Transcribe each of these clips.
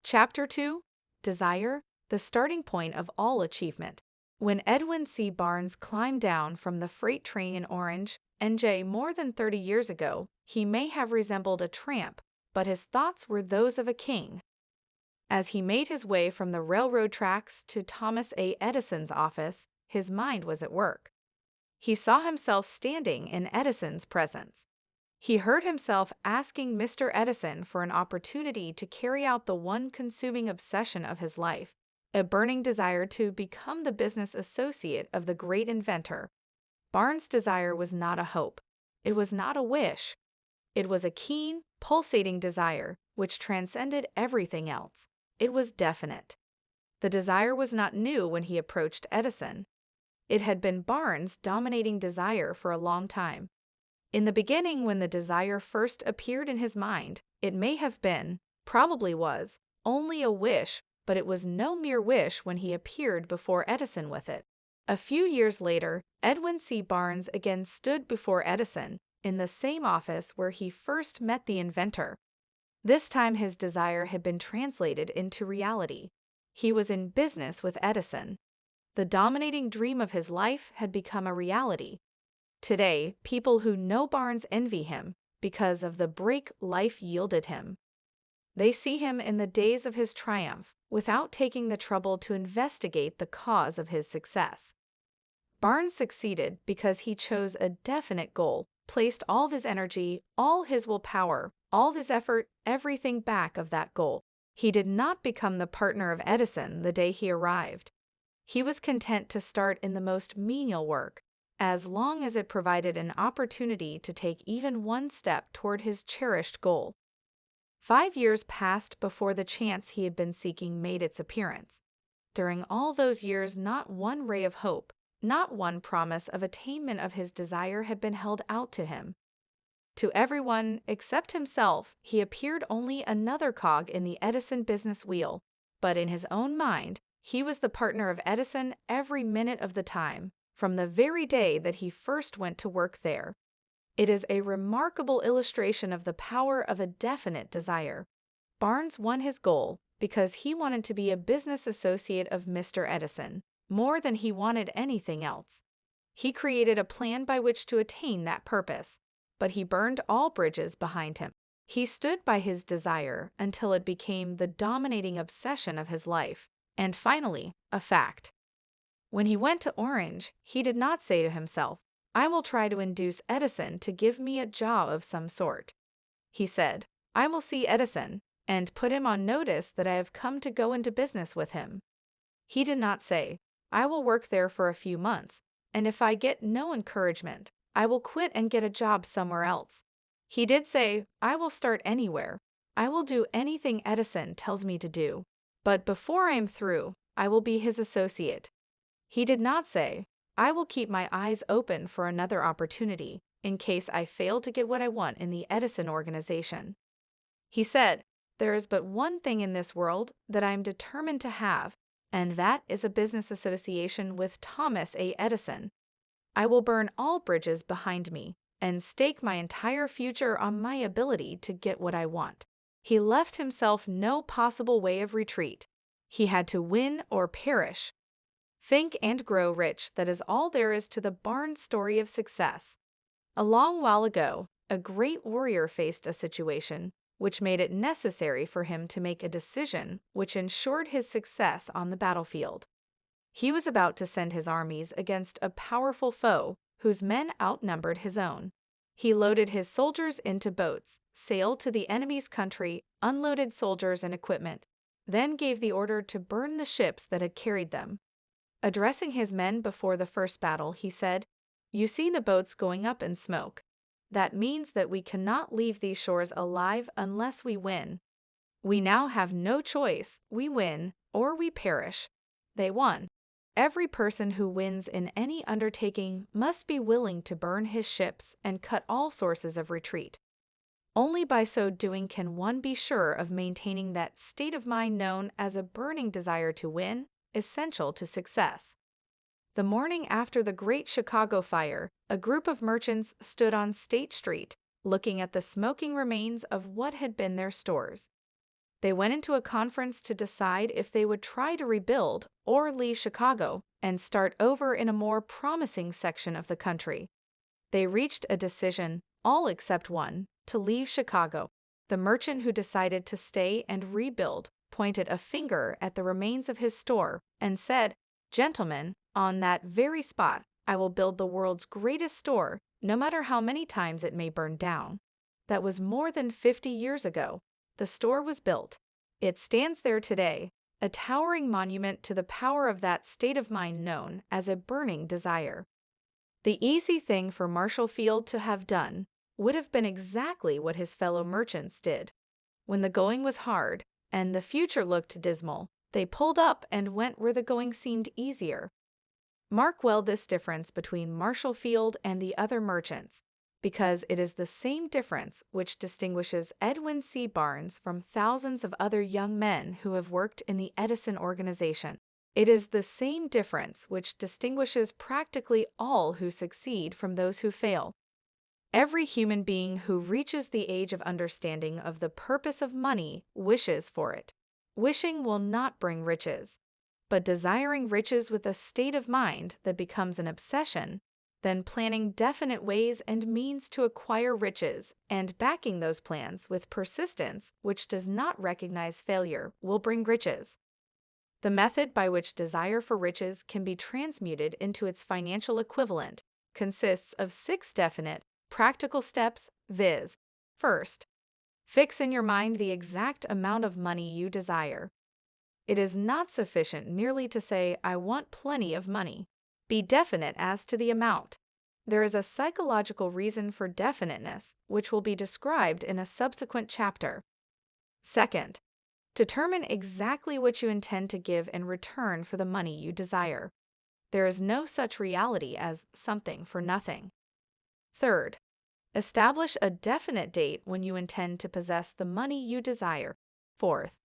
Chapter 2: Desire, the starting point of all achievement. When Edwin C. Barnes climbed down from the freight train in Orange, NJ, more than 30 years ago, he may have resembled a tramp, but his thoughts were those of a king. As he made his way from the railroad tracks to Thomas A. Edison's office, his mind was at work. He saw himself standing in Edison's presence. He heard himself asking Mr. Edison for an opportunity to carry out the one consuming obsession of his life, a burning desire to become the business associate of the great inventor. Barnes' desire was not a hope. It was not a wish. It was a keen, pulsating desire which transcended everything else. It was definite. The desire was not new when he approached Edison. It had been Barnes' dominating desire for a long time. In the beginning, when the desire first appeared in his mind, it may have been, probably was, only a wish, but it was no mere wish when he appeared before Edison with it. A few years later, Edwin C. Barnes again stood before Edison, in the same office where he first met the inventor. This time his desire had been translated into reality. He was in business with Edison. The dominating dream of his life had become a reality. Today, people who know Barnes envy him because of the break life yielded him. They see him in the days of his triumph without taking the trouble to investigate the cause of his success. Barnes succeeded because he chose a definite goal, placed all of his energy, all his willpower, all his effort, everything back of that goal. He did not become the partner of Edison the day he arrived. He was content to start in the most menial work, as long as it provided an opportunity to take even one step toward his cherished goal. 5 years passed before the chance he had been seeking made its appearance. During all those years, not one ray of hope, not one promise of attainment of his desire had been held out to him. To everyone except himself, he appeared only another cog in the Edison business wheel, but in his own mind, he was the partner of Edison every minute of the time, from the very day that he first went to work there. It is a remarkable illustration of the power of a definite desire. Barnes won his goal because he wanted to be a business associate of Mr. Edison, more than he wanted anything else. He created a plan by which to attain that purpose, but he burned all bridges behind him. He stood by his desire until it became the dominating obsession of his life, and finally, a fact. When he went to Orange, he did not say to himself, "I will try to induce Edison to give me a job of some sort." He said, "I will see Edison and put him on notice that I have come to go into business with him." He did not say, "I will work there for a few months, and if I get no encouragement, I will quit and get a job somewhere else." He did say, "I will start anywhere. I will do anything Edison tells me to do. But before I am through, I will be his associate." He did not say, "I will keep my eyes open for another opportunity in case I fail to get what I want in the Edison organization." He said, "There is but one thing in this world that I am determined to have, and that is a business association with Thomas A. Edison. I will burn all bridges behind me and stake my entire future on my ability to get what I want." He left himself no possible way of retreat. He had to win or perish. Think and grow rich, that is all there is to the Barnes story of success. A long while ago, a great warrior faced a situation which made it necessary for him to make a decision which ensured his success on the battlefield. He was about to send his armies against a powerful foe whose men outnumbered his own. He loaded his soldiers into boats, sailed to the enemy's country, unloaded soldiers and equipment, then gave the order to burn the ships that had carried them. Addressing his men before the first battle, he said, "You see the boats going up in smoke. That means that we cannot leave these shores alive unless we win. We now have no choice. We win or we perish." They won. Every person who wins in any undertaking must be willing to burn his ships and cut all sources of retreat. Only by so doing can one be sure of maintaining that state of mind known as a burning desire to win, essential to success. The morning after the Great Chicago Fire, a group of merchants stood on State Street, looking at the smoking remains of what had been their stores. They went into a conference to decide if they would try to rebuild or leave Chicago and start over in a more promising section of the country. They reached a decision, all except one, to leave Chicago. The merchant who decided to stay and rebuild pointed a finger at the remains of his store and said, "Gentlemen, on that very spot, I will build the world's greatest store, no matter how many times it may burn down." That was more than 50 years ago. The store was built. It stands there today, a towering monument to the power of that state of mind known as a burning desire. The easy thing for Marshall Field to have done would have been exactly what his fellow merchants did. When the going was hard and the future looked dismal, they pulled up and went where the going seemed easier. Mark well this difference between Marshall Field and the other merchants, because it is the same difference which distinguishes Edwin C. Barnes from thousands of other young men who have worked in the Edison organization. It is the same difference which distinguishes practically all who succeed from those who fail. Every human being who reaches the age of understanding of the purpose of money wishes for it. Wishing will not bring riches, but desiring riches with a state of mind that becomes an obsession, then planning definite ways and means to acquire riches and backing those plans with persistence which does not recognize failure will bring riches. The method by which desire for riches can be transmuted into its financial equivalent consists of 6 definite, practical steps, viz. First, fix in your mind the exact amount of money you desire. It is not sufficient merely to say, "I want plenty of money." Be definite as to the amount. There is a psychological reason for definiteness, which will be described in a subsequent chapter. Second, determine exactly what you intend to give in return for the money you desire. There is no such reality as something for nothing. Third, establish a definite date when you intend to possess the money you desire. Fourth,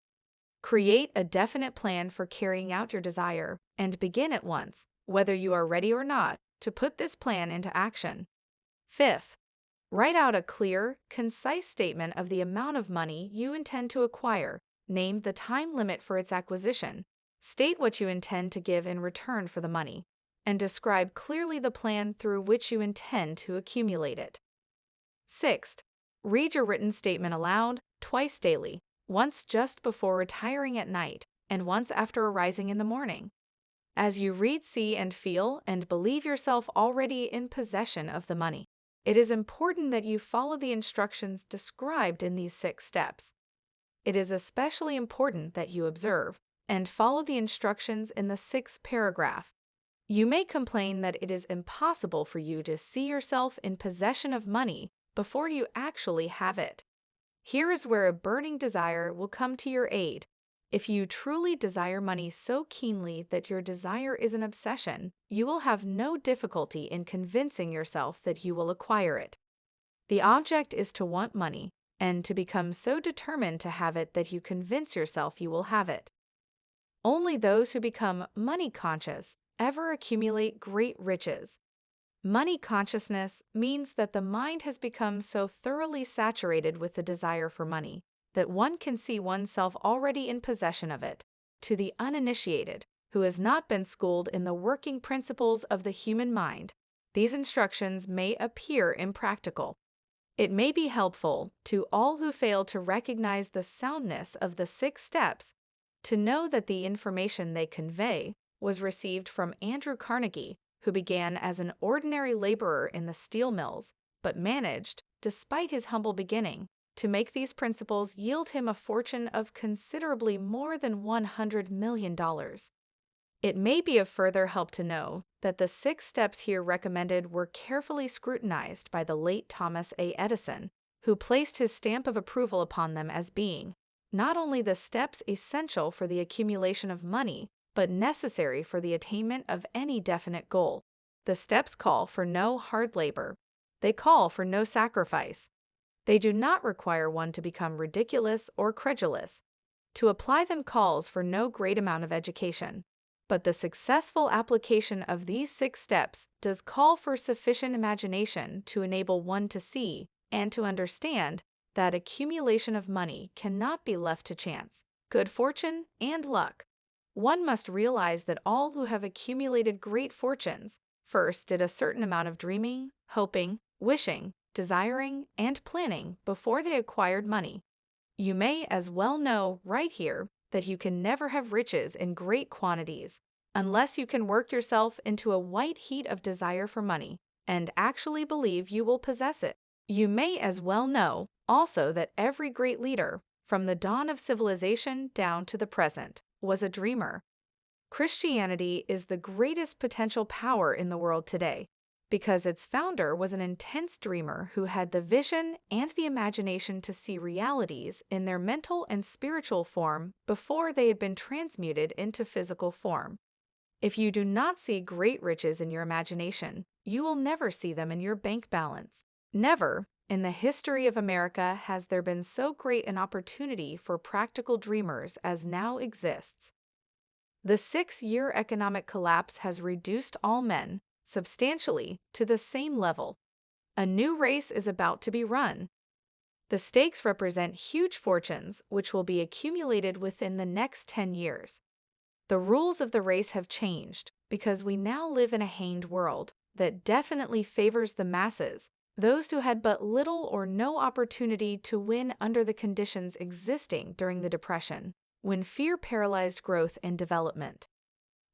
create a definite plan for carrying out your desire and begin at once, whether you are ready or not, to put this plan into action. Fifth, write out a clear, concise statement of the amount of money you intend to acquire. Name the time limit for its acquisition, state what you intend to give in return for the money, and describe clearly the plan through which you intend to accumulate it. Sixth, read your written statement aloud twice daily, once just before retiring at night and once after arising in the morning. As you read, see, and feel and believe yourself already in possession of the money, it is important that you follow the instructions described in these 6 steps. It is especially important that you observe and follow the instructions in the 6th paragraph. You may complain that it is impossible for you to see yourself in possession of money before you actually have it. Here is where a burning desire will come to your aid. If you truly desire money so keenly that your desire is an obsession, you will have no difficulty in convincing yourself that you will acquire it. The object is to want money and to become so determined to have it that you convince yourself you will have it. Only those who become money conscious ever accumulate great riches. Money consciousness means that the mind has become so thoroughly saturated with the desire for money that one can see oneself already in possession of it. To the uninitiated, who has not been schooled in the working principles of the human mind, these instructions may appear impractical. It may be helpful to all who fail to recognize the soundness of the 6 steps to know that the information they convey was received from Andrew Carnegie, who began as an ordinary laborer in the steel mills, but managed, despite his humble beginning, to make these principles yield him a fortune of considerably more than $100 million. It may be of further help to know that the 6 steps here recommended were carefully scrutinized by the late Thomas A. Edison, who placed his stamp of approval upon them as being not only the steps essential for the accumulation of money, but necessary for the attainment of any definite goal. The steps call for no hard labor. They call for no sacrifice. They do not require one to become ridiculous or credulous. To apply them calls for no great amount of education. But the successful application of these 6 steps does call for sufficient imagination to enable one to see and to understand that accumulation of money cannot be left to chance, good fortune, and luck. One must realize that all who have accumulated great fortunes first did a certain amount of dreaming, hoping, wishing, desiring, and planning before they acquired money. You may as well know right here that you can never have riches in great quantities unless you can work yourself into a white heat of desire for money and actually believe you will possess it. You may as well know also that every great leader, from the dawn of civilization down to the present, was a dreamer. Christianity is the greatest potential power in the world today because its founder was an intense dreamer who had the vision and the imagination to see realities in their mental and spiritual form before they had been transmuted into physical form. If you do not see great riches in your imagination, you will never see them in your bank balance. Never, in the history of America, has there been so great an opportunity for practical dreamers as now exists. The 6-year economic collapse has reduced all men, substantially, to the same level. A new race is about to be run. The stakes represent huge fortunes which will be accumulated within the next 10 years. The rules of the race have changed because we now live in a hanged world that definitely favors the masses, those who had but little or no opportunity to win under the conditions existing during the Depression, when fear paralyzed growth and development.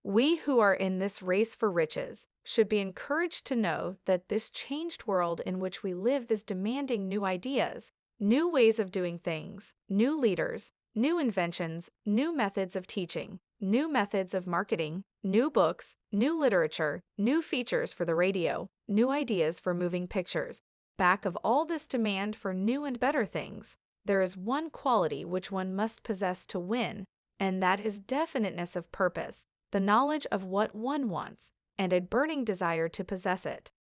We who are in this race for riches should be encouraged to know that this changed world in which we live is demanding new ideas, new ways of doing things, new leaders, new inventions, new methods of teaching, new methods of marketing, new books, new literature, new features for the radio, new ideas for moving pictures. Back of all this demand for new and better things, there is one quality which one must possess to win, and that is definiteness of purpose, the knowledge of what one wants, and a burning desire to possess it.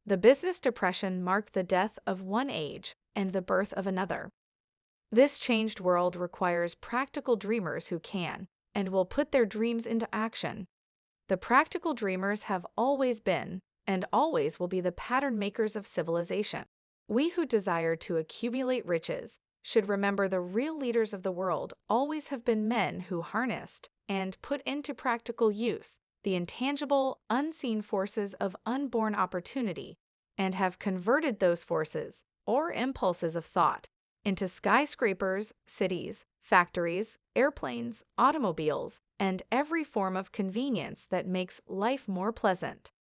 The business depression marked the death of one age and the birth of another. This changed world requires practical dreamers who can and will put their dreams into action. The practical dreamers have always been and always will be the pattern makers of civilization. We who desire to accumulate riches should remember the real leaders of the world always have been men who harnessed and put into practical use the intangible, unseen forces of unborn opportunity and have converted those forces, or impulses of thought, into skyscrapers, cities, factories, airplanes, automobiles, and every form of convenience that makes life more pleasant.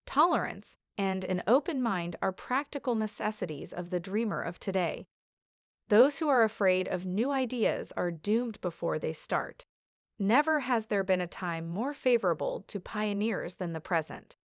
Tolerance and an open mind are practical necessities of the dreamer of today. Those who are afraid of new ideas are doomed before they start. Never has there been a time more favorable to pioneers than the present.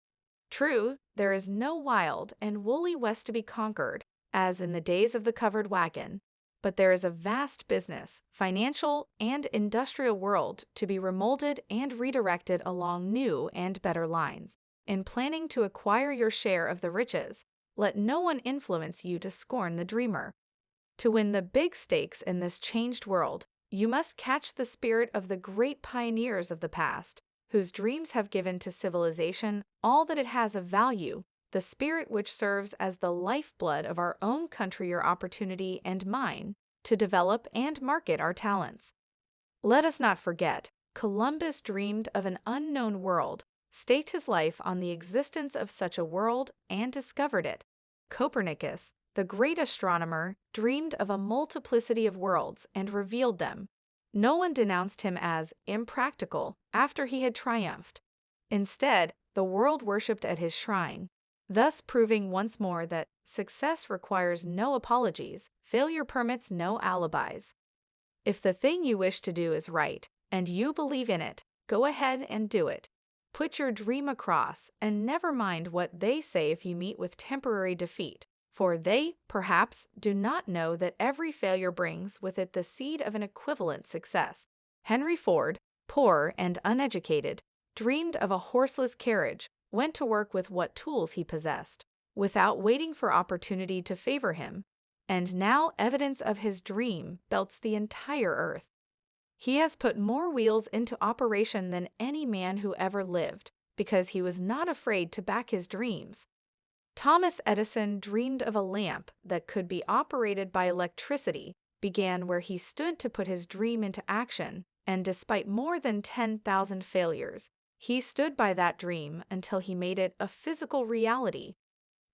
True, there is no wild and woolly West to be conquered, as in the days of the covered wagon, but there is a vast business, financial, and industrial world to be remolded and redirected along new and better lines. In planning to acquire your share of the riches, let no one influence you to scorn the dreamer. To win the big stakes in this changed world, you must catch the spirit of the great pioneers of the past, whose dreams have given to civilization all that it has of value, the spirit which serves as the lifeblood of our own country, your opportunity and mine, to develop and market our talents. Let us not forget, Columbus dreamed of an unknown world, staked his life on the existence of such a world, and discovered it. Copernicus, the great astronomer, dreamed of a multiplicity of worlds and revealed them. No one denounced him as impractical after he had triumphed. Instead, the world worshipped at his shrine, thus proving once more that success requires no apologies, failure permits no alibis. If the thing you wish to do is right, and you believe in it, go ahead and do it. Put your dream across, and never mind what they say if you meet with temporary defeat, for they, perhaps, do not know that every failure brings with it the seed of an equivalent success. Henry Ford, poor and uneducated, dreamed of a horseless carriage, went to work with what tools he possessed, without waiting for opportunity to favor him, and now evidence of his dream belts the entire earth. He has put more wheels into operation than any man who ever lived, because he was not afraid to back his dreams. Thomas Edison dreamed of a lamp that could be operated by electricity, began where he stood to put his dream into action, and despite more than 10,000 failures, he stood by that dream until he made it a physical reality.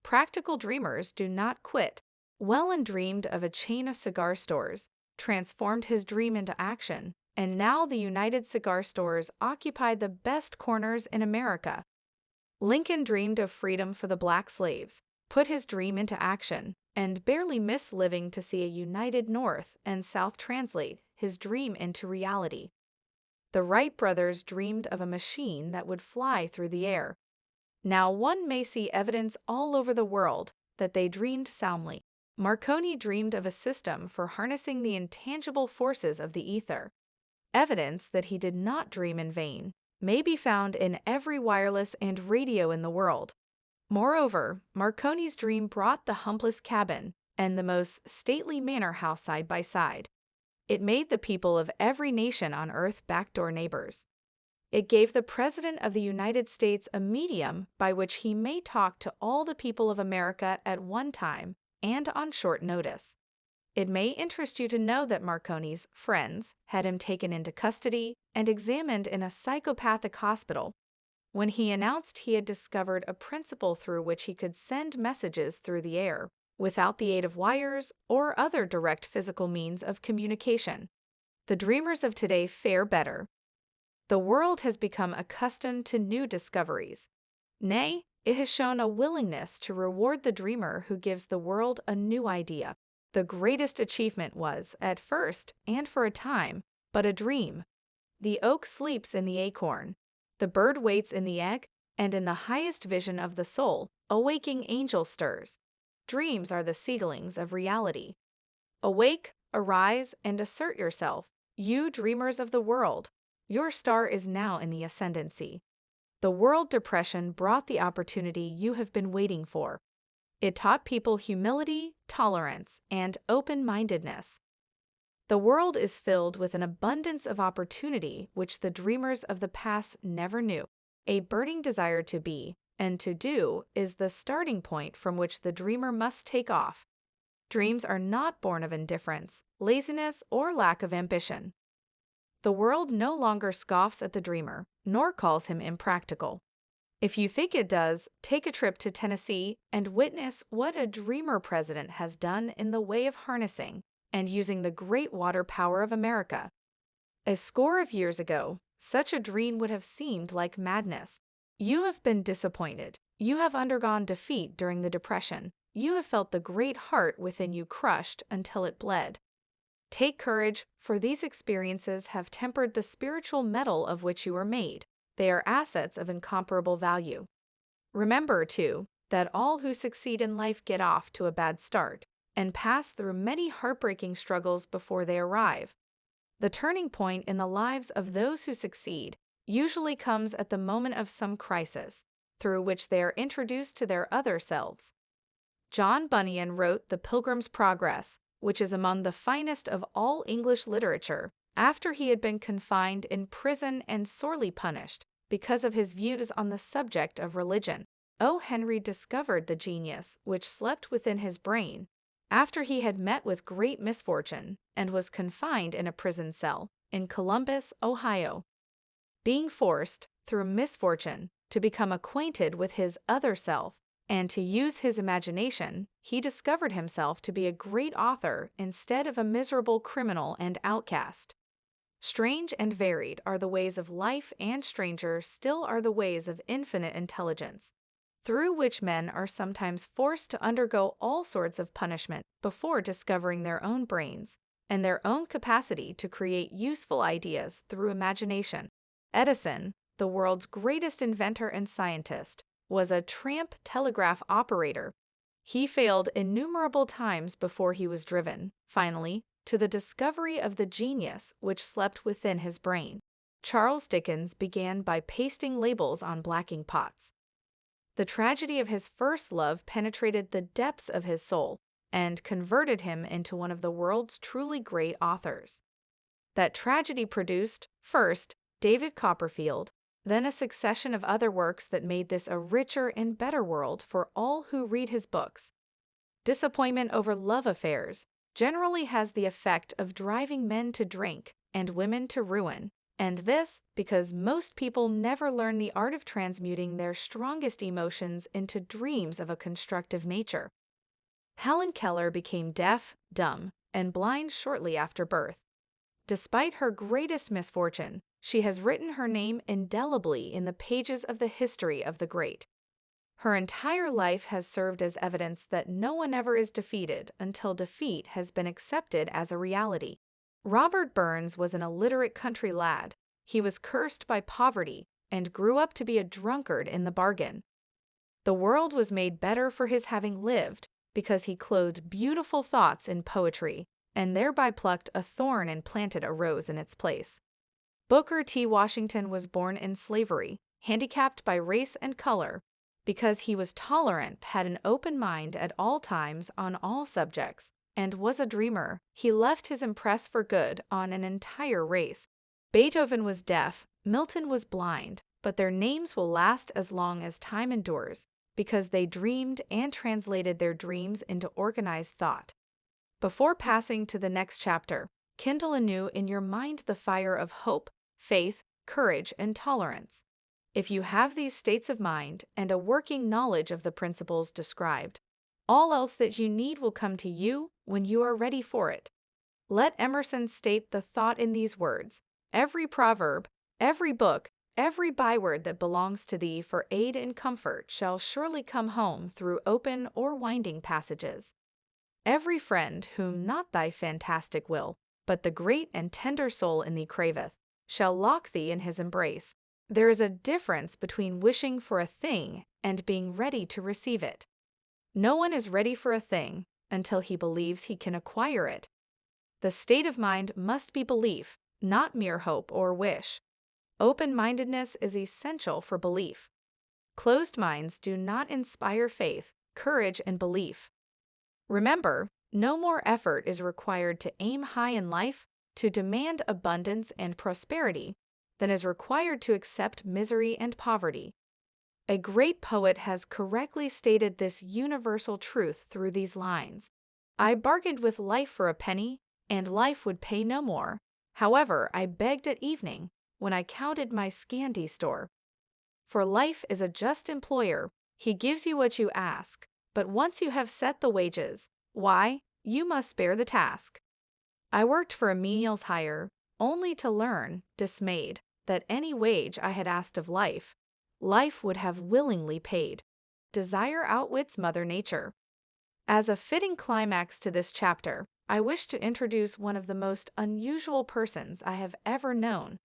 Practical dreamers do not quit. Whelan dreamed of a chain of cigar stores, transformed his dream into action, and now the United Cigar Stores occupy the best corners in America. Lincoln dreamed of freedom for the black slaves, put his dream into action, and barely missed living to see a united North and South translate his dream into reality. The Wright brothers dreamed of a machine that would fly through the air. Now one may see evidence all over the world that they dreamed soundly. Marconi dreamed of a system for harnessing the intangible forces of the ether. Evidence that he did not dream in vain may be found in every wireless and radio in the world. Moreover, Marconi's dream brought the humblest cabin and the most stately manor house side by side. It made the people of every nation on earth backdoor neighbors. It gave the President of the United States a medium by which he may talk to all the people of America at one time and on short notice. It may interest you to know that Marconi's friends had him taken into custody and examined in a psychopathic hospital when he announced he had discovered a principle through which he could send messages through the air without the aid of wires or other direct physical means of communication. The dreamers of today fare better. The world has become accustomed to new discoveries. Nay, it has shown a willingness to reward the dreamer who gives the world a new idea. The greatest achievement was, at first and for a time, but a dream. The oak sleeps in the acorn. The bird waits in the egg, and in the highest vision of the soul, a waking angel stirs. Dreams are the seedlings of reality. Awake, arise, and assert yourself, you dreamers of the world. Your star is now in the ascendancy. The world depression brought the opportunity you have been waiting for. It taught people humility, tolerance, and open-mindedness. The world is filled with an abundance of opportunity which the dreamers of the past never knew. A burning desire to be and to do is the starting point from which the dreamer must take off. Dreams are not born of indifference, laziness, or lack of ambition. The world no longer scoffs at the dreamer, nor calls him impractical. If you think it does, take a trip to Tennessee and witness what a dreamer president has done in the way of harnessing and using the great water power of America. A score of years ago, such a dream would have seemed like madness. You have been disappointed. You have undergone defeat during the Depression. You have felt the great heart within you crushed until it bled. Take courage, for these experiences have tempered the spiritual metal of which you are made. They are assets of incomparable value. Remember, too, that all who succeed in life get off to a bad start and pass through many heartbreaking struggles before they arrive. The turning point in the lives of those who succeed usually comes at the moment of some crisis, through which they are introduced to their other selves. John Bunyan wrote The Pilgrim's Progress, which is among the finest of all English literature, after he had been confined in prison and sorely punished because of his views on the subject of religion. O. Henry discovered the genius which slept within his brain after he had met with great misfortune and was confined in a prison cell in Columbus, Ohio. Being forced, through misfortune, to become acquainted with his other self and to use his imagination, he discovered himself to be a great author instead of a miserable criminal and outcast. Strange and varied are the ways of life, and stranger still are the ways of infinite intelligence, through which men are sometimes forced to undergo all sorts of punishment before discovering their own brains and their own capacity to create useful ideas through imagination. Edison, the world's greatest inventor and scientist, was a tramp telegraph operator. He failed innumerable times before he was driven, finally, to the discovery of the genius which slept within his brain. Charles Dickens began by pasting labels on blacking pots. The tragedy of his first love penetrated the depths of his soul and converted him into one of the world's truly great authors. That tragedy produced, first, David Copperfield, then a succession of other works that made this a richer and better world for all who read his books. Disappointment over love affairs generally has the effect of driving men to drink and women to ruin, and this because most people never learn the art of transmuting their strongest emotions into dreams of a constructive nature. Helen Keller became deaf, dumb, and blind shortly after birth. Despite her greatest misfortune, she has written her name indelibly in the pages of the history of the great. Her entire life has served as evidence that no one ever is defeated until defeat has been accepted as a reality. Robert Burns was an illiterate country lad. He was cursed by poverty and grew up to be a drunkard in the bargain. The world was made better for his having lived because he clothed beautiful thoughts in poetry and thereby plucked a thorn and planted a rose in its place. Booker T. Washington was born in slavery, handicapped by race and color. Because he was tolerant, had an open mind at all times on all subjects, and was a dreamer, he left his impress for good on an entire race. Beethoven was deaf, Milton was blind, but their names will last as long as time endures, because they dreamed and translated their dreams into organized thought. Before passing to the next chapter, kindle anew in your mind the fire of hope, faith, courage, and tolerance. If you have these states of mind and a working knowledge of the principles described, all else that you need will come to you when you are ready for it. Let Emerson state the thought in these words: every proverb, every book, every byword that belongs to thee for aid and comfort shall surely come home through open or winding passages. Every friend whom not thy fantastic will, but the great and tender soul in thee craveth, shall lock thee in his embrace. There is a difference between wishing for a thing and being ready to receive it. No one is ready for a thing until he believes he can acquire it. The state of mind must be belief, not mere hope or wish. Open-mindedness is essential for belief. Closed minds do not inspire faith, courage, and belief. Remember, no more effort is required to aim high in life, to demand abundance and prosperity, than is required to accept misery and poverty. A great poet has correctly stated this universal truth through these lines: I bargained with life for a penny, and life would pay no more. However, I begged at evening, when I counted my scanty store. For life is a just employer, he gives you what you ask, but once you have set the wages, why, you must bear the task. I worked for a menial's hire, only to learn, dismayed, that any wage I had asked of life, life would have willingly paid. Desire outwits Mother Nature. As a fitting climax to this chapter, I wish to introduce one of the most unusual persons I have ever known.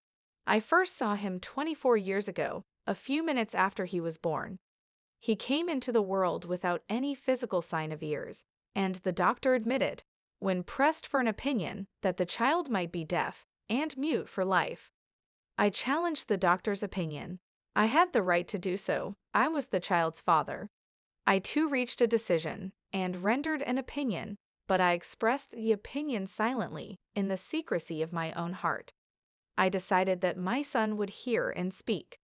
I first saw him 24 years ago, a few minutes after he was born. He came into the world without any physical sign of ears, and the doctor admitted, when pressed for an opinion, that the child might be deaf and mute for life. I challenged the doctor's opinion. I had the right to do so. I was the child's father. I too reached a decision and rendered an opinion, but I expressed the opinion silently in the secrecy of my own heart. I decided that my son would hear and speak.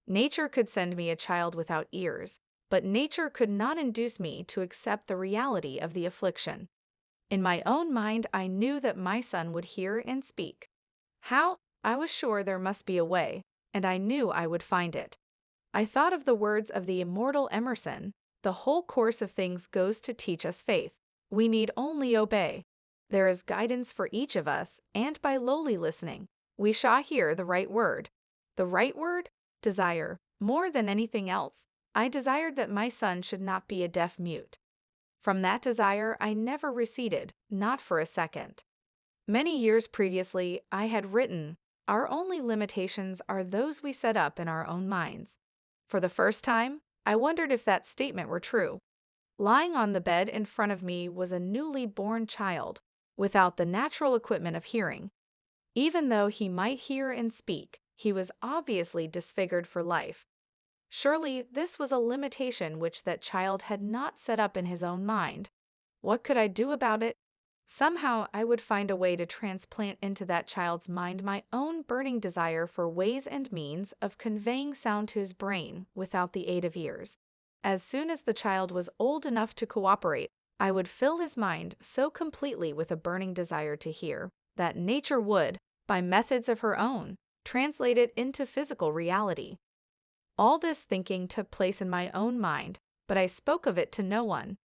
Nature could send me a child without ears, but nature could not induce me to accept the reality of the affliction. In my own mind, I knew that my son would hear and speak. How? I was sure there must be a way, and I knew I would find it. I thought of the words of the immortal Emerson: the whole course of things goes to teach us faith. We need only obey. There is guidance for each of us, and by lowly listening, we shall hear the right word. The right word? Desire. More than anything else, I desired that my son should not be a deaf mute. From that desire I never receded, not for a second. Many years previously, I had written, our only limitations are those we set up in our own minds. For the first time, I wondered if that statement were true. Lying on the bed in front of me was a newly born child, without the natural equipment of hearing. Even though he might hear and speak, he was obviously disfigured for life. Surely this was a limitation which that child had not set up in his own mind. What could I do about it? Somehow, I would find a way to transplant into that child's mind my own burning desire for ways and means of conveying sound to his brain without the aid of ears. As soon as the child was old enough to cooperate, I would fill his mind so completely with a burning desire to hear that nature would, by methods of her own, translate it into physical reality. All this thinking took place in my own mind, but I spoke of it to no one.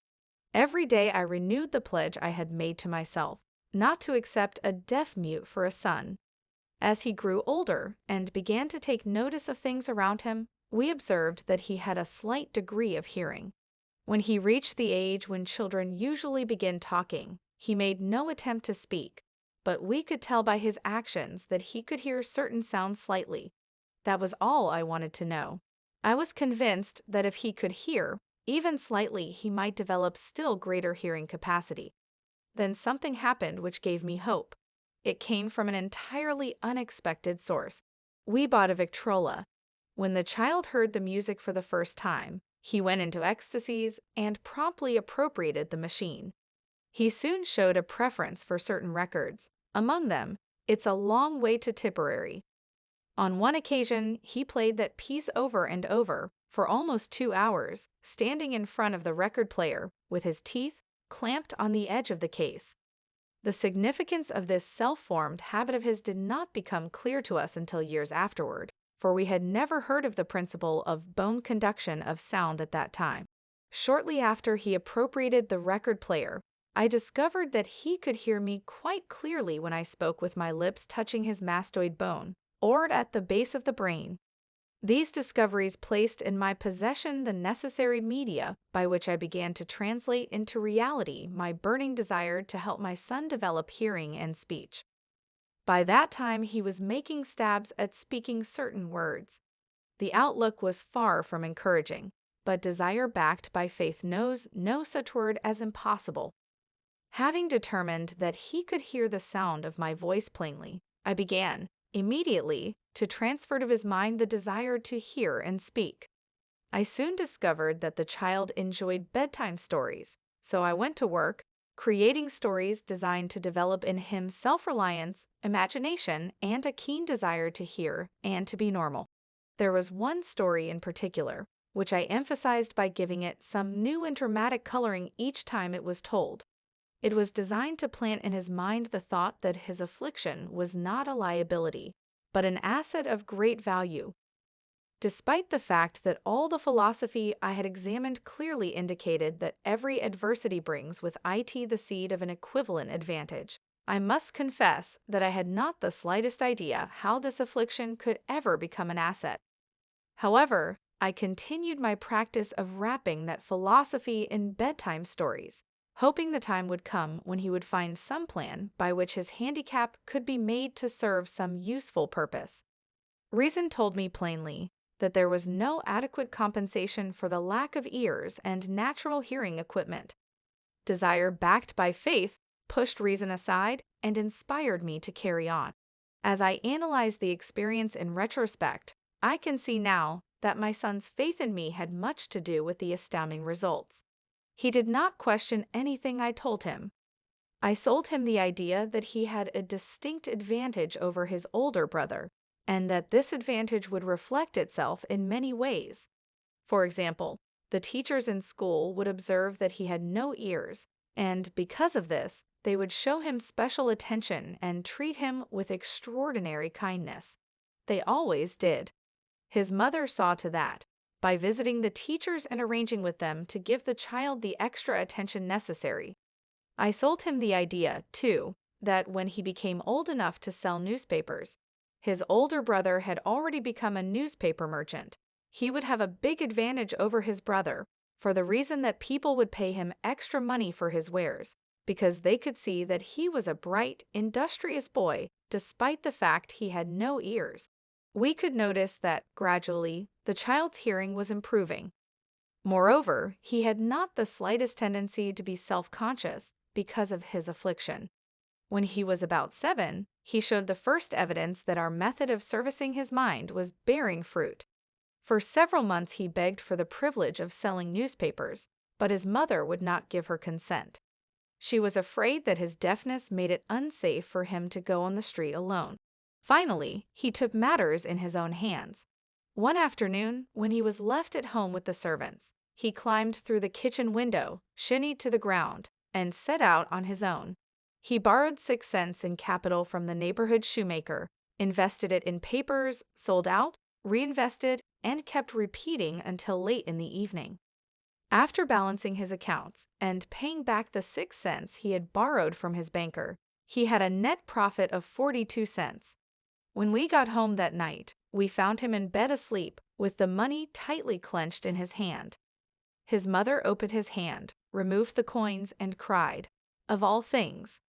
Every day I renewed the pledge I had made to myself, not to accept a deaf-mute for a son. As he grew older and began to take notice of things around him, we observed that he had a slight degree of hearing. When he reached the age when children usually begin talking, he made no attempt to speak, but we could tell by his actions that he could hear certain sounds slightly. That was all I wanted to know. I was convinced that if he could hear, even slightly, he might develop still greater hearing capacity. Then something happened which gave me hope. It came from an entirely unexpected source. We bought a Victrola. When the child heard the music for the first time, he went into ecstasies and promptly appropriated the machine. He soon showed a preference for certain records. Among them, It's a Long Way to Tipperary. On one occasion, he played that piece over and over for almost 2 hours, standing in front of the record player with his teeth clamped on the edge of the case. The significance of this self-formed habit of his did not become clear to us until years afterward, for we had never heard of the principle of bone conduction of sound at that time. Shortly after he appropriated the record player, I discovered that he could hear me quite clearly when I spoke with my lips touching his mastoid bone, or at the base of the brain. These discoveries placed in my possession the necessary media by which I began to translate into reality my burning desire to help my son develop hearing and speech. By that time, he was making stabs at speaking certain words. The outlook was far from encouraging, but desire backed by faith knows no such word as impossible. Having determined that he could hear the sound of my voice plainly, I began, immediately, to transfer to his mind the desire to hear and speak. I soon discovered that the child enjoyed bedtime stories, so I went to work, creating stories designed to develop in him self-reliance, imagination, and a keen desire to hear and to be normal. There was one story in particular, which I emphasized by giving it some new and dramatic coloring each time it was told. It was designed to plant in his mind the thought that his affliction was not a liability, but an asset of great value. Despite the fact that all the philosophy I had examined clearly indicated that every adversity brings with it the seed of an equivalent advantage, I must confess that I had not the slightest idea how this affliction could ever become an asset. However, I continued my practice of wrapping that philosophy in bedtime stories, hoping the time would come when he would find some plan by which his handicap could be made to serve some useful purpose. Reason told me plainly that there was no adequate compensation for the lack of ears and natural hearing equipment. Desire backed by faith pushed reason aside and inspired me to carry on. As I analyzed the experience in retrospect, I can see now that my son's faith in me had much to do with the astounding results. He did not question anything I told him. I sold him the idea that he had a distinct advantage over his older brother, and that this advantage would reflect itself in many ways. For example, the teachers in school would observe that he had no ears, and because of this, they would show him special attention and treat him with extraordinary kindness. They always did. His mother saw to that, by visiting the teachers and arranging with them to give the child the extra attention necessary. I sold him the idea, too, that when he became old enough to sell newspapers, his older brother had already become a newspaper merchant. He would have a big advantage over his brother, for the reason that people would pay him extra money for his wares, because they could see that he was a bright, industrious boy, despite the fact he had no ears. We could notice that, gradually, the child's hearing was improving. Moreover, he had not the slightest tendency to be self-conscious because of his affliction. When he was about 7, he showed the first evidence that our method of servicing his mind was bearing fruit. For several months he begged for the privilege of selling newspapers, but his mother would not give her consent. She was afraid that his deafness made it unsafe for him to go on the street alone. Finally, he took matters in his own hands. One afternoon, when he was left at home with the servants, he climbed through the kitchen window, shinnied to the ground, and set out on his own. He borrowed 6 cents in capital from the neighborhood shoemaker, invested it in papers, sold out, reinvested, and kept repeating until late in the evening. After balancing his accounts and paying back the 6 cents he had borrowed from his banker, he had a net profit of 42 cents. When we got home that night, we found him in bed asleep, with the money tightly clenched in his hand. His mother opened his hand, removed the coins, and cried. Of all things,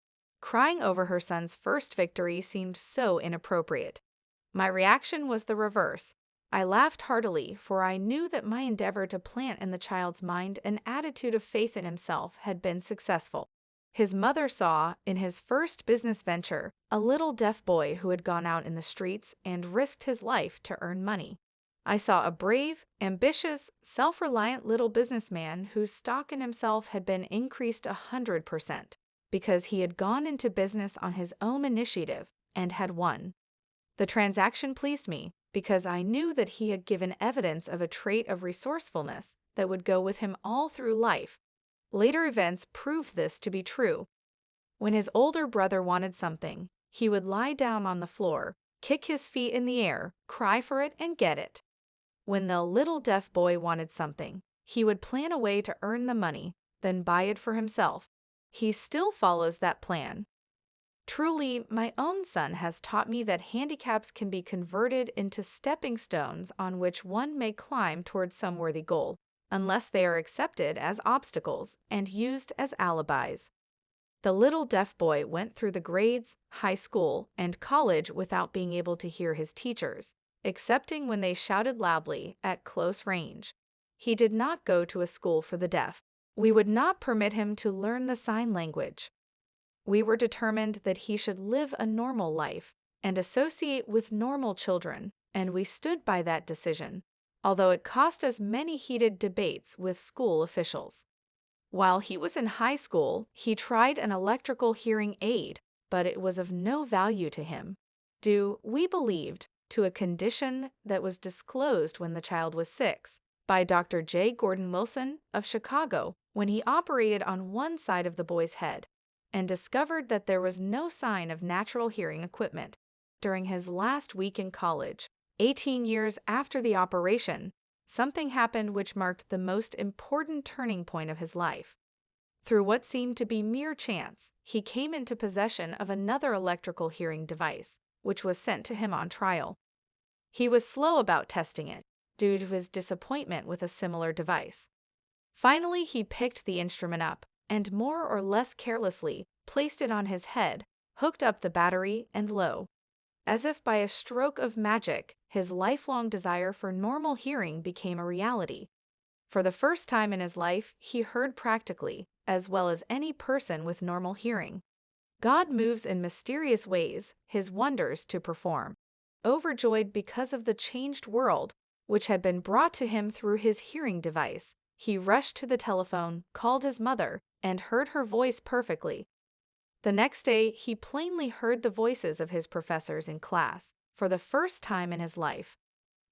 crying over her son's first victory seemed so inappropriate. My reaction was the reverse. I laughed heartily, for I knew that my endeavor to plant in the child's mind an attitude of faith in himself had been successful. His mother saw, in his first business venture, a little deaf boy who had gone out in the streets and risked his life to earn money. I saw a brave, ambitious, self-reliant little businessman whose stock in himself had been increased 100%, because he had gone into business on his own initiative and had won. The transaction pleased me, because I knew that he had given evidence of a trait of resourcefulness that would go with him all through life. Later events proved this to be true. When his older brother wanted something, he would lie down on the floor, kick his feet in the air, cry for it, and get it. When the little deaf boy wanted something, he would plan a way to earn the money, then buy it for himself. He still follows that plan. Truly, my own son has taught me that handicaps can be converted into stepping stones on which one may climb towards some worthy goal, unless they are accepted as obstacles and used as alibis. The little deaf boy went through the grades, high school, and college without being able to hear his teachers, excepting when they shouted loudly at close range. He did not go to a school for the deaf. We would not permit him to learn the sign language. We were determined that he should live a normal life and associate with normal children, and we stood by that decision, although it cost us many heated debates with school officials. While he was in high school, he tried an electrical hearing aid, but it was of no value to him, due, we believed, to a condition that was disclosed when the child was 6 by Dr. J. Gordon Wilson of Chicago when he operated on one side of the boy's head and discovered that there was no sign of natural hearing equipment. During his last week in college, 18 years after the operation, something happened which marked the most important turning point of his life. Through what seemed to be mere chance, he came into possession of another electrical hearing device, which was sent to him on trial. He was slow about testing it, due to his disappointment with a similar device. Finally, he picked the instrument up and more or less carelessly placed it on his head, hooked up the battery, and lo, as if by a stroke of magic, his lifelong desire for normal hearing became a reality. For the first time in his life, he heard practically, as well as any person with normal hearing. God moves in mysterious ways, his wonders to perform. Overjoyed because of the changed world, which had been brought to him through his hearing device, he rushed to the telephone, called his mother, and heard her voice perfectly. The next day, he plainly heard the voices of his professors in class, for the first time in his life.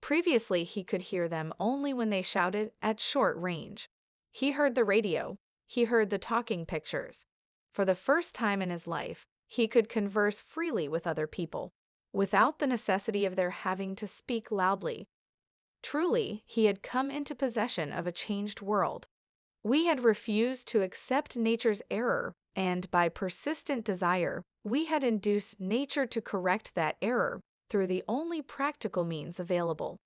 Previously, he could hear them only when they shouted at short range. He heard the radio. He heard the talking pictures. For the first time in his life, he could converse freely with other people, without the necessity of their having to speak loudly. Truly, he had come into possession of a changed world. We had refused to accept nature's error, and by persistent desire, we had induced nature to correct that error through the only practical means available.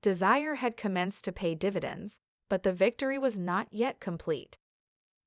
Desire had commenced to pay dividends, but the victory was not yet complete.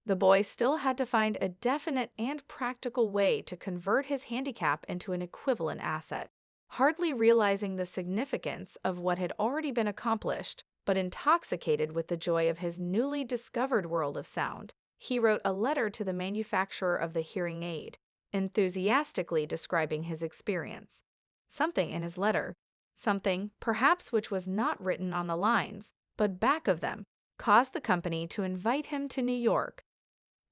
The boy still had to find a definite and practical way to convert his handicap into an equivalent asset. Hardly realizing the significance of what had already been accomplished, but intoxicated with the joy of his newly discovered world of sound, he wrote a letter to the manufacturer of the hearing aid, enthusiastically describing his experience. Something in his letter, something perhaps which was not written on the lines, but back of them, caused the company to invite him to New York.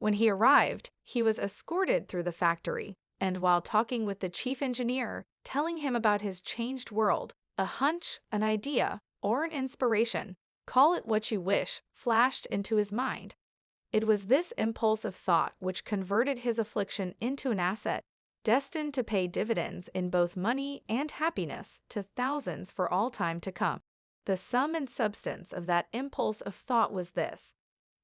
When he arrived, he was escorted through the factory, and while talking with the chief engineer, telling him about his changed world, a hunch, an idea, or an inspiration, call it what you wish, flashed into his mind. It was this impulse of thought which converted his affliction into an asset, destined to pay dividends in both money and happiness to thousands for all time to come. The sum and substance of that impulse of thought was this.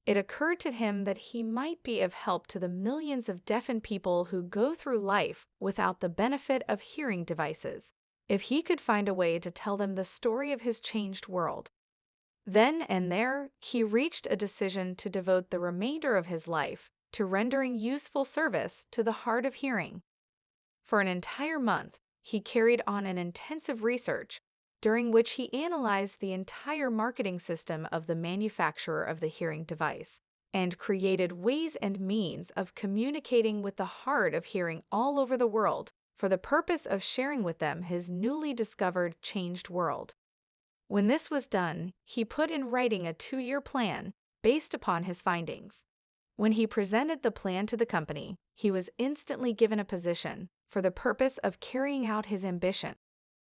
It occurred to him that he might be of help to the millions of deafened people who go through life without the benefit of hearing devices, if he could find a way to tell them the story of his changed world. Then and there, he reached a decision to devote the remainder of his life to rendering useful service to the hard of hearing. For an entire month, he carried on an intensive research, during which he analyzed the entire marketing system of the manufacturer of the hearing device, and created ways and means of communicating with the hard of hearing all over the world for the purpose of sharing with them his newly discovered changed world. When this was done, he put in writing a 2-year plan based upon his findings. When he presented the plan to the company, he was instantly given a position for the purpose of carrying out his ambition.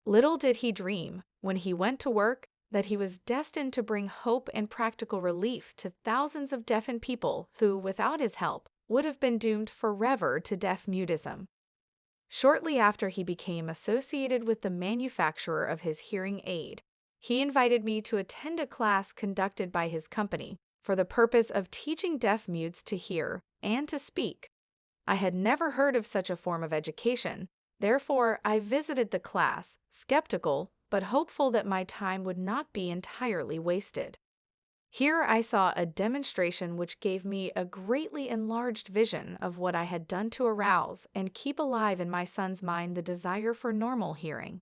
Little did he dream, when he went to work, that he was destined to bring hope and practical relief to thousands of deafened people who, without his help, would have been doomed forever to deaf-mutism. Shortly after he became associated with the manufacturer of his hearing aid, he invited me to attend a class conducted by his company for the purpose of teaching deaf mutes to hear and to speak. I had never heard of such a form of education, therefore I visited the class, skeptical but hopeful that my time would not be entirely wasted. Here I saw a demonstration which gave me a greatly enlarged vision of what I had done to arouse and keep alive in my son's mind the desire for normal hearing.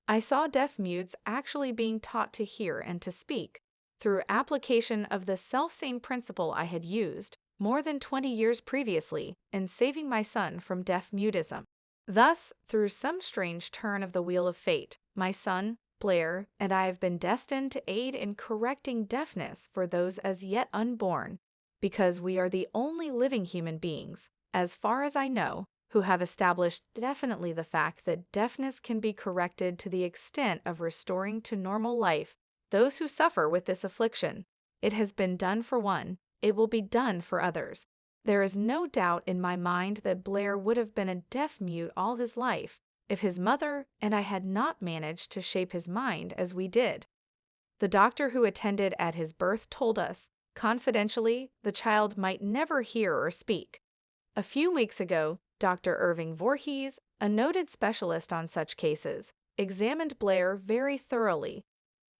I saw deaf mutes actually being taught to hear and to speak through application of the selfsame principle I had used more than 20 years previously in saving my son from deaf-mutism. Thus, through some strange turn of the wheel of fate, my son, Blair, and I have been destined to aid in correcting deafness for those as yet unborn, because we are the only living human beings, as far as I know, who have established definitely the fact that deafness can be corrected to the extent of restoring to normal life those who suffer with this affliction. It has been done for one, it will be done for others. There is no doubt in my mind that Blair would have been a deaf-mute all his life if his mother and I had not managed to shape his mind as we did. The doctor who attended at his birth told us, confidentially, the child might never hear or speak. A few weeks ago, Dr. Irving Voorhees, a noted specialist on such cases, examined Blair very thoroughly.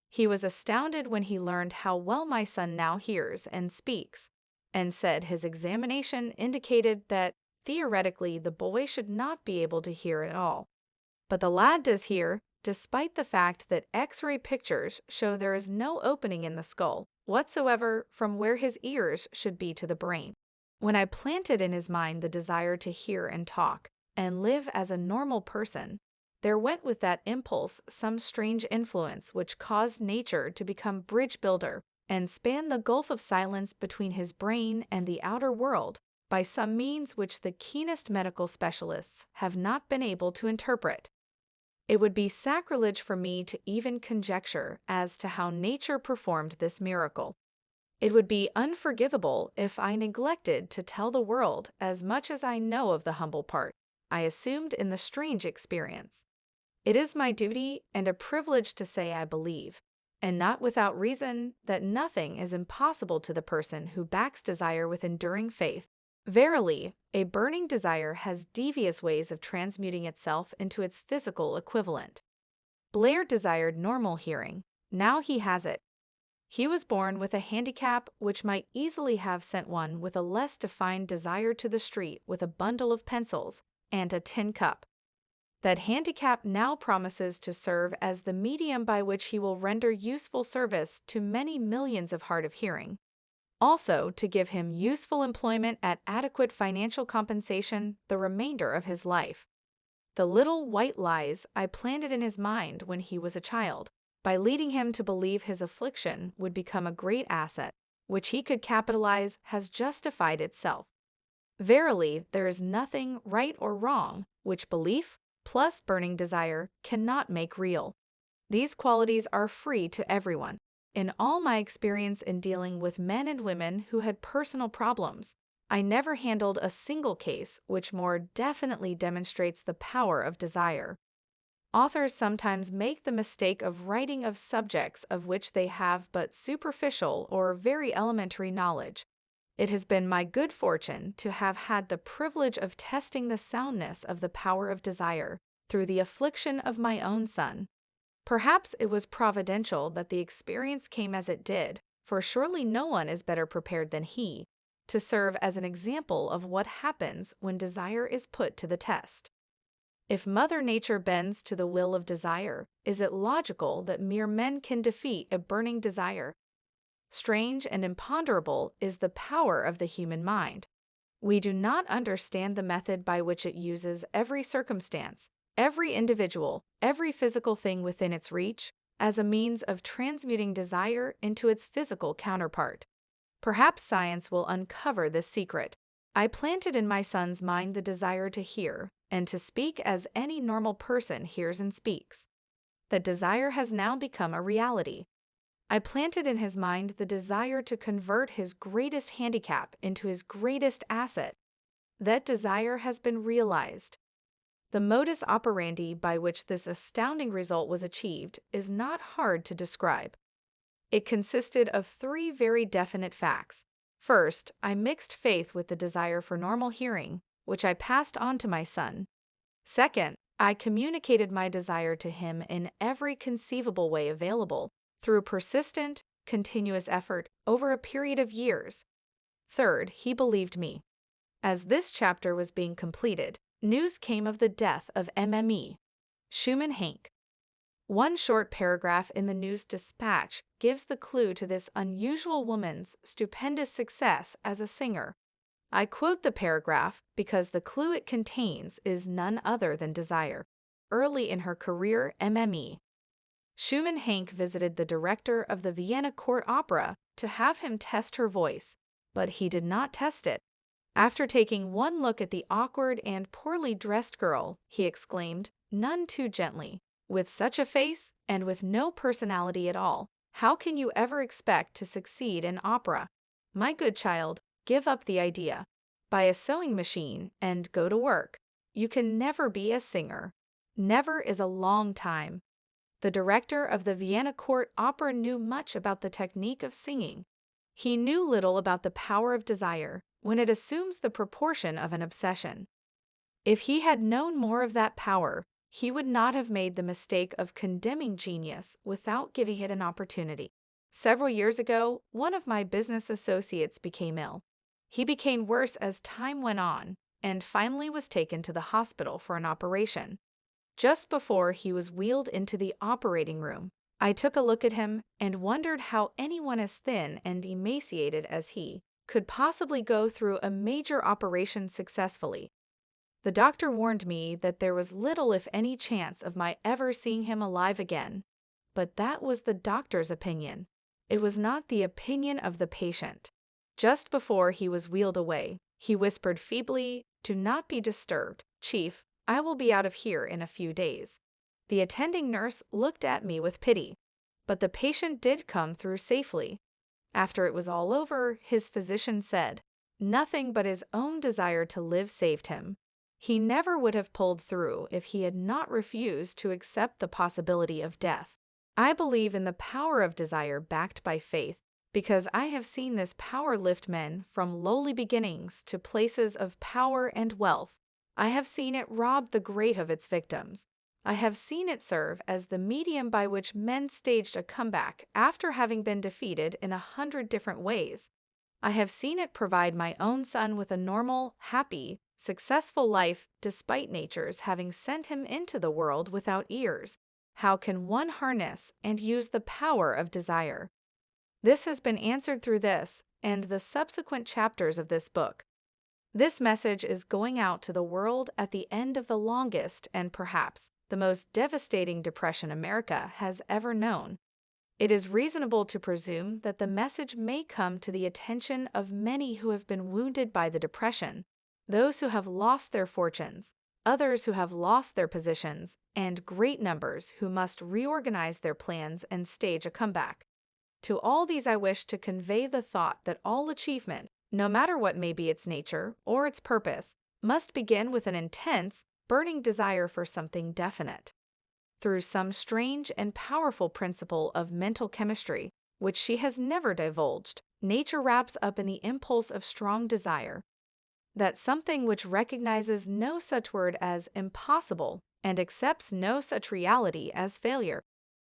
He was astounded when he learned how well my son now hears and speaks, and said his examination indicated that, theoretically, the boy should not be able to hear at all. But the lad does hear, despite the fact that X-ray pictures show there is no opening in the skull whatsoever from where his ears should be to the brain. When I planted in his mind the desire to hear and talk, and live as a normal person, there went with that impulse some strange influence which caused nature to become bridge builder and span the gulf of silence between his brain and the outer world by some means which the keenest medical specialists have not been able to interpret. It would be sacrilege for me to even conjecture as to how nature performed this miracle. It would be unforgivable if I neglected to tell the world as much as I know of the humble part I assumed in the strange experience. It is my duty and a privilege to say I believe, and not without reason, that nothing is impossible to the person who backs desire with enduring faith. Verily, a burning desire has devious ways of transmuting itself into its physical equivalent. Blair desired normal hearing. Now he has it. He was born with a handicap which might easily have sent one with a less defined desire to the street with a bundle of pencils and a tin cup. That handicap now promises to serve as the medium by which he will render useful service to many millions of hard of hearing. Also, to give him useful employment at adequate financial compensation the remainder of his life. The little white lies I planted in his mind when he was a child, by leading him to believe his affliction would become a great asset, which he could capitalize, has justified itself. Verily, there is nothing right or wrong which belief plus burning desire cannot make real. These qualities are free to everyone. In all my experience in dealing with men and women who had personal problems, I never handled a single case which more definitely demonstrates the power of desire. Authors sometimes make the mistake of writing of subjects of which they have but superficial or very elementary knowledge. It has been my good fortune to have had the privilege of testing the soundness of the power of desire through the affliction of my own son. Perhaps it was providential that the experience came as it did, for surely no one is better prepared than he to serve as an example of what happens when desire is put to the test. If Mother Nature bends to the will of desire, is it logical that mere men can defeat a burning desire? Strange and imponderable is the power of the human mind. We do not understand the method by which it uses every circumstance, every individual, every physical thing within its reach, as a means of transmuting desire into its physical counterpart. Perhaps science will uncover this secret. I planted in my son's mind the desire to hear and to speak as any normal person hears and speaks. That desire has now become a reality. I planted in his mind the desire to convert his greatest handicap into his greatest asset. That desire has been realized. The modus operandi by which this astounding result was achieved is not hard to describe. It consisted of three very definite facts. First, I mixed faith with the desire for normal hearing, which I passed on to my son. Second, I communicated my desire to him in every conceivable way available, through persistent, continuous effort over a period of years. Third, he believed me. As this chapter was being completed, news came of the death of MME, Schumann Heink. One short paragraph in the News Dispatch gives the clue to this unusual woman's stupendous success as a singer. I quote the paragraph because the clue it contains is none other than desire. Early in her career, MME Schumann Heink visited the director of the Vienna Court Opera to have him test her voice, but he did not test it. After taking one look at the awkward and poorly dressed girl, he exclaimed, none too gently, with such a face and with no personality at all, how can you ever expect to succeed in opera? My good child, give up the idea. Buy a sewing machine and go to work. You can never be a singer. Never is a long time. The director of the Vienna Court Opera knew much about the technique of singing. He knew little about the power of desire when it assumes the proportion of an obsession. If he had known more of that power, he would not have made the mistake of condemning genius without giving it an opportunity. Several years ago, one of my business associates became ill. He became worse as time went on and finally was taken to the hospital for an operation. Just before he was wheeled into the operating room, I took a look at him and wondered how anyone as thin and emaciated as he could possibly go through a major operation successfully. The doctor warned me that there was little if any chance of my ever seeing him alive again. But that was the doctor's opinion. It was not the opinion of the patient. Just before he was wheeled away, he whispered feebly, "Do not be disturbed, Chief. I will be out of here in a few days." The attending nurse looked at me with pity. But the patient did come through safely. After it was all over, his physician said, nothing but his own desire to live saved him. He never would have pulled through if he had not refused to accept the possibility of death. I believe in the power of desire backed by faith, because I have seen this power lift men from lowly beginnings to places of power and wealth. I have seen it rob the great of its victims. I have seen it serve as the medium by which men staged a comeback after having been defeated in 100 different ways. I have seen it provide my own son with a normal, happy, successful life despite nature's having sent him into the world without ears. How can one harness and use the power of desire? This has been answered through this and the subsequent chapters of this book. This message is going out to the world at the end of the longest and perhaps the most devastating depression America has ever known. It is reasonable to presume that the message may come to the attention of many who have been wounded by the depression. those who have lost their fortunes, others who have lost their positions, and great numbers who must reorganize their plans and stage a comeback. To all these I wish to convey the thought that all achievement, no matter what may be its nature or its purpose, must begin with an intense, burning desire for something definite. Through some strange and powerful principle of mental chemistry, which she has never divulged, nature wraps up in the impulse of strong desire, that something which recognizes no such word as impossible and accepts no such reality as failure.